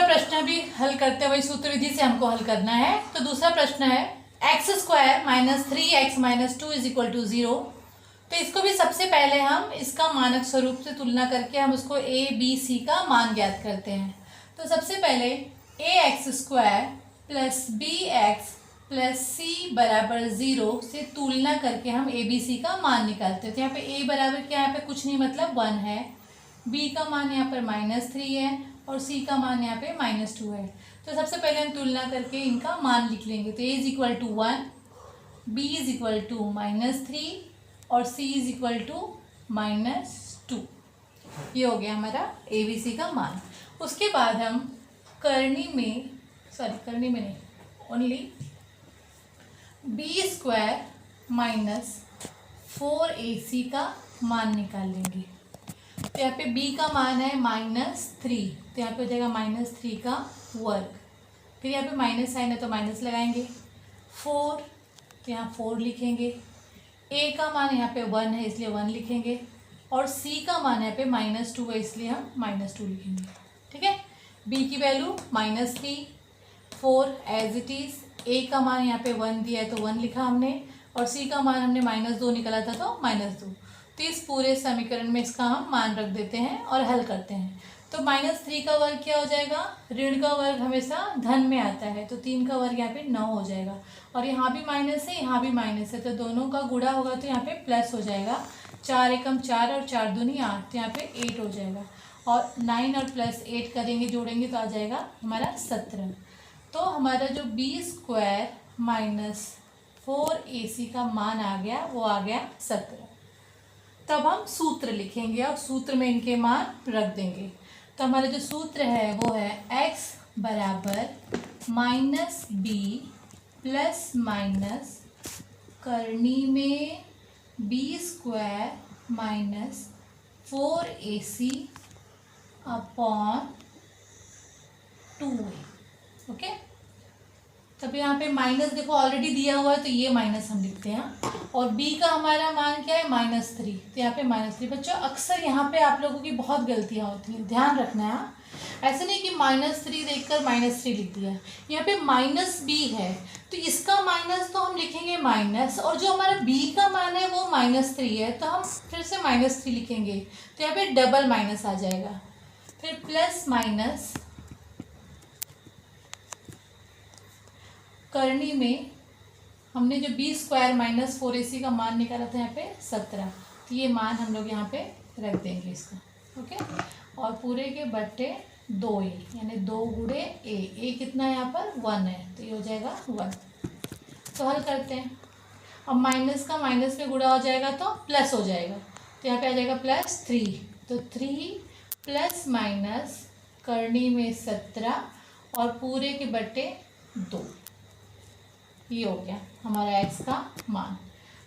दूसरा प्रश्न भी हल करते हुए सूत्र विधि से हमको हल करना है। तो दूसरा प्रश्न है x² minus 3x minus 2 is equal to 0। तो इसको भी सबसे पहले हम इसका मानक स्वरूप से तुलना करके हम उसको a b c का मान ज्ञात करते हैं। तो सबसे पहले ax² plus bx plus c बराबर 0 से तुलना करके हम a b c का मान निकालते हैं। तो यहाँ पे a बराबर क्या, यहाँ पे कुछ नहीं मतलब 1 है, b का मान यहाँ पर -3 है और c का मान यहाँ पे -2 है। तो सबसे पहले हम तुलना करके इनका मान लिख लेंगे। तो a is equal to 1, b is equal to -3 और c इज इक्वल टू -2। ये हो गया हमारा a b c का मान। उसके बाद हम करनी में नहीं, ओनली b² माइनस 4ac का मान निकाल लेंगे। तो यहाँ पे b का मान है -3, तो यहाँ पे हो जाएगा -3 का वर्ग। फिर यहाँ पे माइनस साइन है तो माइनस लगाएंगे। 4, तो यहाँ 4 लिखेंगे। a का मान यहाँ पे 1 है इसलिए 1 लिखेंगे और c का मान यहाँ पे -2 है इसलिए हम -2 लिखेंगे। ठीक है, b की value -3, 4 as it is, a का मान यहाँ पे 1 दिया है तो 1 लिखा हमने और c का मान हमने -2 निकाला था तो -2। तो इस पूरे समीकरण में इसका हम मान रख देते हैं और हल करते हैं। तो -3 का वर्ग क्या हो जाएगा, ऋण का वर्ग हमेशा धन में आता है, तो 3 का वर्ग यहाँ पे 9 हो जाएगा और यहाँ भी माइनस है यहाँ भी माइनस है, तो दोनों का गुणा होगा तो यहाँ पे प्लस हो जाएगा। 4 एकम 4 और 4 दूनी 8, तो यहाँ पे 8 हो जाएगा और 9 और +8 करेंगे, जोड़ेंगे तो आ जाएगा हमारा 17। तो हमारा जो b² माइनस 4ac का मान आ गया वो आ गया 17। तब हम सूत्र लिखेंगे और सूत्र में इनके मान रख देंगे। तो हमारा जो सूत्र है वो है x बराबर -b प्लस माइनस करनी में b² minus 4ac upon 2a। Okay, तब यहाँ पे माइनस देखो ऑलरेडी दिया हुआ है तो ये माइनस हम लिखते हैं और b का हमारा मान क्या है -3, तो यहाँ पे -3। बच्चों अक्सर यहाँ पे आप लोगों की बहुत गलतियाँ होती हैं, ध्यान रखना है। ऐसे नहीं कि -3 देखकर -3 लिख दिया, यहाँ पे -b है तो इसका माइनस तो हम लिखेंगे माइनस और जो हमारा b का मान है वो -3 है तो हम फिर से -3 लिखेंगे, तो यहाँ पे डबल माइनस आ जाएगा। फिर प्लस माइनस करनी में हमने जो b² माइनस 4ac का मान निकाला था यहाँ पे 17, तो ये मान हम लोग यहाँ पे रख देंगे इसका। ओके, और पूरे के बट्टे 2a यानी 2 गुणे a कितना है यहाँ पर 1 है तो ये हो जाएगा 1। तो हल करते हैं। अब माइनस का माइनस में गुणा हो जाएगा तो प्लस हो जाएगा, तो यहाँ पे आ जाएगा +3, तो 3 प्लस माइनस करनी में 17 और पूरे के बट्टे 2। ये हो गया हमारा x का मान।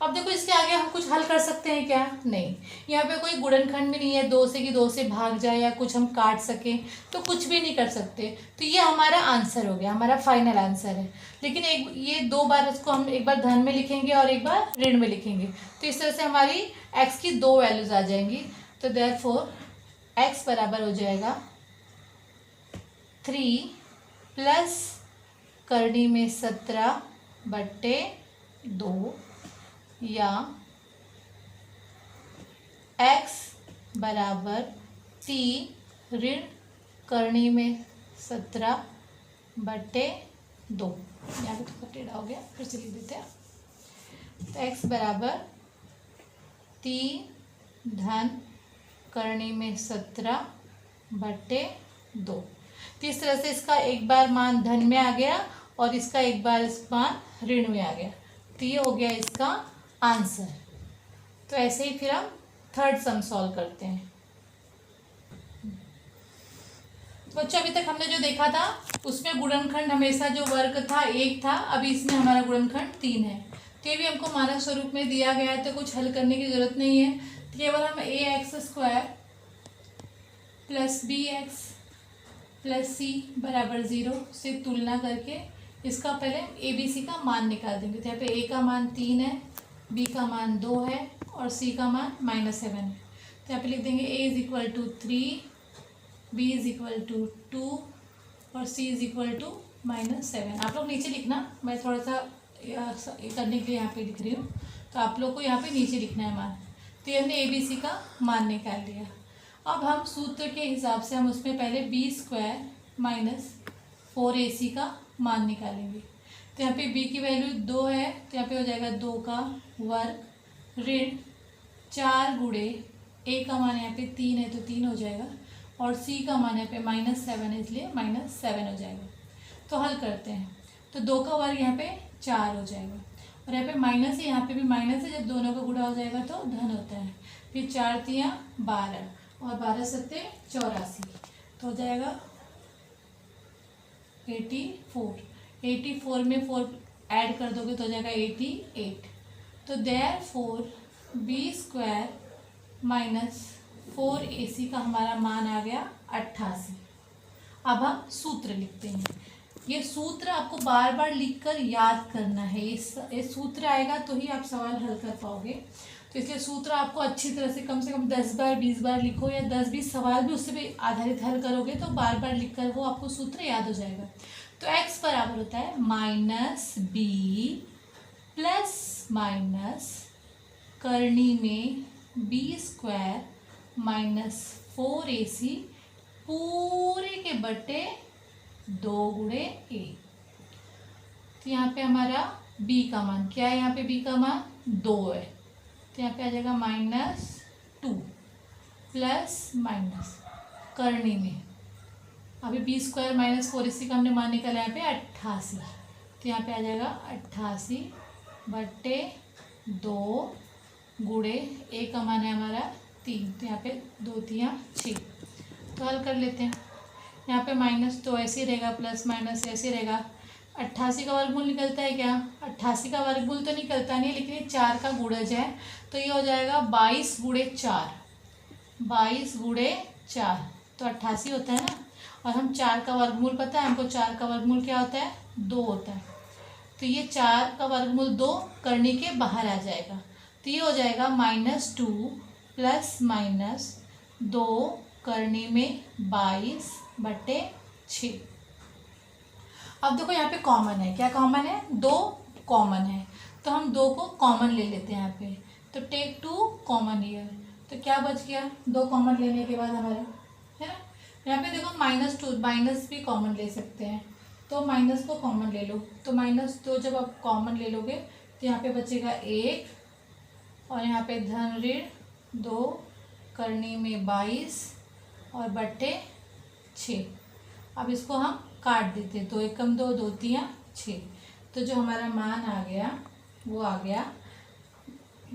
अब देखो इसके आगे हम कुछ हल कर सकते हैं क्या, नहीं। यहाँ पे कोई गुणनखंड भी नहीं है 2 से कि 2 से भाग जाए या कुछ हम काट सकें, तो कुछ भी नहीं कर सकते। तो ये हमारा आंसर हो गया, हमारा फाइनल आंसर है। लेकिन ये 2 बार इसको हम एक बार धन में लिखेंगे और एक बार ऋण में लिखेंगे, तो इस तरह से हमारी x की 2 वैल्यूज आ जाएंगी। तो देयरफॉर x बराबर हो जाएगा 3 प्लस करनी में 17 बट्टे 2 या x बराबर 3 ऋण करनी में 17 बट्टे 2। यहाँ पे थोड़ा टेढ़ा हो गया, फिर से लिख देते हैं। तो x बराबर 3 धन करनी में 17 बट्टे 2। तो इस तरह से इसका एक बार मान धन में आ गया और इसका एक बार मान ऋण में आ गया, तो ये हो गया इसका आंसर। तो ऐसे ही फिर हम थर्ड सम सॉल्व करते हैं। बच्चों अभी तक हमने जो देखा था उसमें गुणनखंड हमेशा जो वर्ग था 1 था, अभी इसमें हमारा गुणनखंड 3 है। तो ये भी हमको मानक स्वरूप में दिया गया है तो कुछ हल करने की जरूरत नहीं है। केवल हम ax² plus bx plus c बराबर 0 से तुलना करके इसका पहले a b c का मान निकाल देंगे। तो यहाँ पे a का मान 3 है, b का मान 2 है और c का मान -7 है। तो यहाँ पे लिख देंगे a is equal to 3, b is equal to 2 और c इज इक्वल टू -7। आप लोग नीचे लिखना, मैं थोड़ा सा करने के लिए यहाँ पे लिख रही हूँ, तो आप लोग को यहाँ पे नीचे लिखना है मान। तो ये हमने ए बी सी का मान निकाल लिया। अब हम सूत्र के हिसाब से हम उसमें पहले b² - 4ac का मान निकालेंगे। तो यहाँ पे b की वैल्यू 2 है, तो यहाँ पे हो जाएगा 2 का वर्ग ऋण 4 गुणे a का मान यहाँ पे 3 है तो 3 हो जाएगा, और c का मान यहाँ पे -7 है इसलिए -7 हो जाएगा। तो हल करते हैं, तो 2 का वर्ग यहाँ पे 4 हो जाएगा, और यहाँ पे माइनस है, यहाँ पे भी माइनस है, जब दोनों का गुणा हो जाएगा तो धन होता है। फिर 4 तियाँ 12 और 12 सत्ते 84, तो हो जाएगा 84 में 4 ऐड कर दोगे तो हो जाएगा 88। तो देयरफॉर b² - 4ac का हमारा मान आ गया 88। अब हम सूत्र लिखते हैं। ये सूत्र आपको बार बार लिखकर याद करना है, ये सूत्र आएगा तो ही आप सवाल हल कर पाओगे। तो इसलिए सूत्र आपको अच्छी तरह से कम 10 बार 20 बार लिखो, या 10-20 सवाल भी उससे भी आधारित हल करोगे तो बार बार लिखकर वो आपको सूत्र याद हो जाएगा। तो x बराबर होता है -b ± करनी में b² - 4ac पूरे के बटे 2 गुणे a। तो यहाँ पे हमारा b का मान क्या है, यहाँ पे b का मान 2 है, तो यहाँ पे आ जाएगा -2 ± करनी में, अभी b² - 4ac का हमने मान निकाला यहाँ पे 88, तो यहाँ पे आ जाएगा 88 बटे 2 गुणे a का मान है हमारा 3, तो यहाँ पे 2 तियाँ 6। तो हल कर लेते हैं। यहाँ पे माइनस तो ऐसे ही रहेगा, प्लस माइनस ऐसे रहेगा। 88 का वर्गमूल निकलता है क्या? 88 का वर्गमूल तो निकलता नहीं, लेकिन ये 4 का गुणज है, तो ये हो जाएगा 22 गुणे 4, 22 गुणे 4 तो 88 होता है ना। और हम 4 का वर्गमूल पता है हमको, 4 का वर्गमूल क्या होता है? 2 होता है। तो ये 4 का वर्गमूल 2 करने के बाहर आ जाएगा, तो ये हो जाएगा -2 प्लस -2 करने में 22 बटे 6। अब देखो यहाँ पे कॉमन है, क्या कॉमन है? 2 कॉमन है, तो हम 2 को कॉमन ले लेते हैं यहाँ पे। तो टेक 2 कॉमन हियर, तो क्या बच गया? 2 कॉमन लेने के बाद हमारा, है ना। यहाँ पे देखो -2 माइनस भी कॉमन ले सकते हैं, तो माइनस को कॉमन ले लो। तो -2 जब आप कॉमन ले लोगे तो यहाँ पे बचेगा 1, और यहाँ पे धन ऋण 2 करने में 22 और बटे 6। अब इसको हम काट देते, 2 एकम 2, 2 तियाँ 6। तो जो हमारा मान आ गया वो आ गया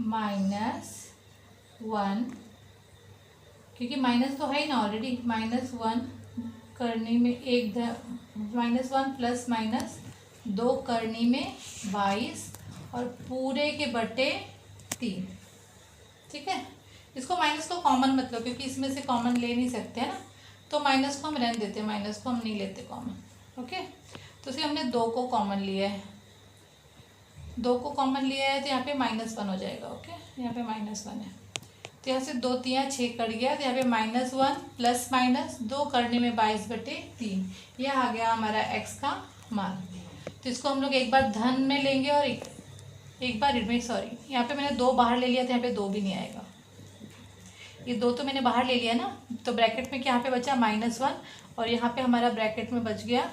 -1, क्योंकि माइनस तो है ही ना ऑलरेडी। -1 करने में 1 -1 प्लस -2 करने में 22 और पूरे के बटे 3। ठीक है, इसको माइनस को कॉमन मत लो, क्योंकि इसमें से कॉमन ले नहीं सकते हैं ना, तो माइनस को हम रहने देते हैं, माइनस को हम नहीं लेते कॉमन। ओके, तो इसलिए हमने 2 को कॉमन लिया है, 2 को कॉमन लिया है, तो यहाँ पे -1 हो जाएगा। ओके, यहाँ पे -1 है, तो यहाँ से 2 तियाँ 6 कट गया, तो यहाँ पे -1 प्लस -2 करने में 22 बटे 3, यह आ गया हमारा x का मान। तो इसको हम लोग एक बार धन में लेंगे और एक बार ऋण में, सॉरी यहाँ पे मैंने 2 बाहर ले लिया, तो यहाँ पे 2 भी नहीं आएगा। ये 2 तो मैंने बाहर ले लिया ना, तो ब्रैकेट में क्या यहाँ पे बचा? -1, और यहाँ पे हमारा ब्रैकेट में बच गया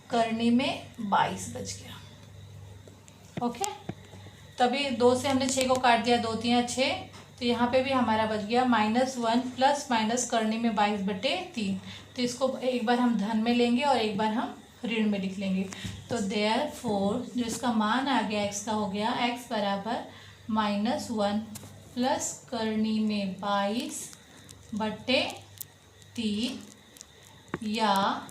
करने में 22 बच गया। ओके, तभी 2 से हमने 6 को काट दिया, 2 तियाँ 6, तो यहाँ पे भी हमारा बच गया -1 प्लस माइनस करने में 22 बटे 3। तो इसको एक बार हम धन में लेंगे और एक बार हम ऋण में लिख लेंगे। तो देयरफॉर जो इसका मान आ गया x का हो गया x बराबर -1 प्लस करनी में 22 बटे 3, या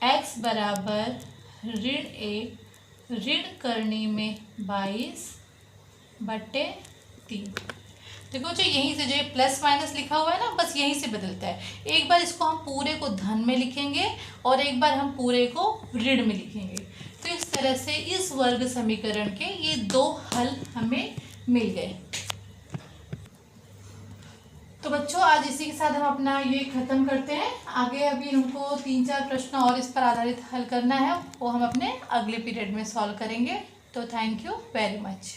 x बराबर ऋण करने में 22 बटे 3। देखो जो यहीं से जो प्लस माइनस लिखा हुआ है ना, बस यहीं से बदलता है। एक बार इसको हम पूरे को धन में लिखेंगे और एक बार हम पूरे को ऋण में लिखेंगे। तो इस तरह से इस वर्ग समीकरण के ये 2 हल हमें मिल गए। तो बच्चों आज इसी के साथ हम अपना ये ख़त्म करते हैं। आगे अभी हमको 3-4 प्रश्न और इस पर आधारित हल करना है, वो हम अपने अगले पीरियड में सॉल्व करेंगे। तो थैंक यू वेरी मच।